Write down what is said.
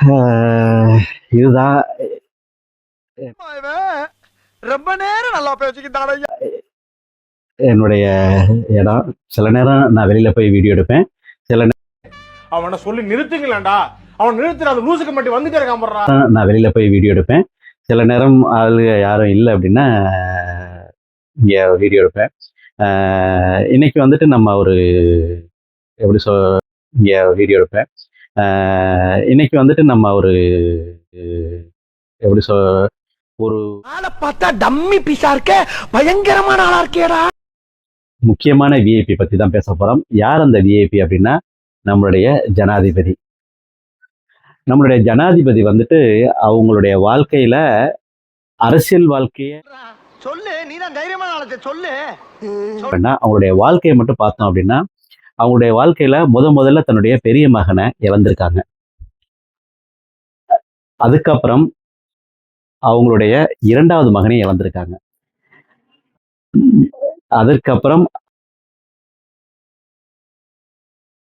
ஆஹ் இதுதான் ரொம்ப நேரம் நல்லா பேசிக்கிட்டான என்னுடைய இடம். சில நேரம் நான் வெளியில போய் வீடியோ எடுப்பேன். சில அவனை சொல்லி நிறுத்துங்களேன்டா. அவன் நிறுத்துற அந்த லூசுக்கு மட்டும் வந்துட்டே இருக்கான் போடுறா. நேரம் நான் வெளியில போய் வீடியோ எடுப்பேன். சில நேரம் ஆளுங்க யாரும் இல்லை அப்படின்னா இங்க வீடியோ எடுப்பேன். இன்னைக்கு வந்துட்டு நம்ம ஒரு எப்படி இங்க வீடியோ எடுப்பேன். இன்னைக்கு வந்துட்டு நம்ம ஒரு எப்படி ஒரு ஆளை பார்த்தா டம்மி பீஸா இருக்க, பயங்கரமான ஆளா இருக்கேடா. முக்கியமான விஐபி பத்தி தான் பேச போறோம். யார் அந்த விஐபி அப்படின்னா நம்மளுடைய ஜனாதிபதி. நம்மளுடைய ஜனாதிபதி வந்துட்டு அவங்களுடைய வாழ்க்கையில அரசியல் வாழ்க்கைய சொல்லு, நீதான் தைரியமான ஆளத்தை சொல்லு. அவங்களுடைய வாழ்க்கையை மட்டும் பார்த்தோம் அப்படின்னா அவங்களுடைய வாழ்க்கையில முதல்ல தன்னுடைய பெரிய மகனை இழந்திருக்காங்க. அதுக்கப்புறம் அவங்களுடைய இரண்டாவது மகனை இழந்திருக்காங்க. அதற்கப்புறம்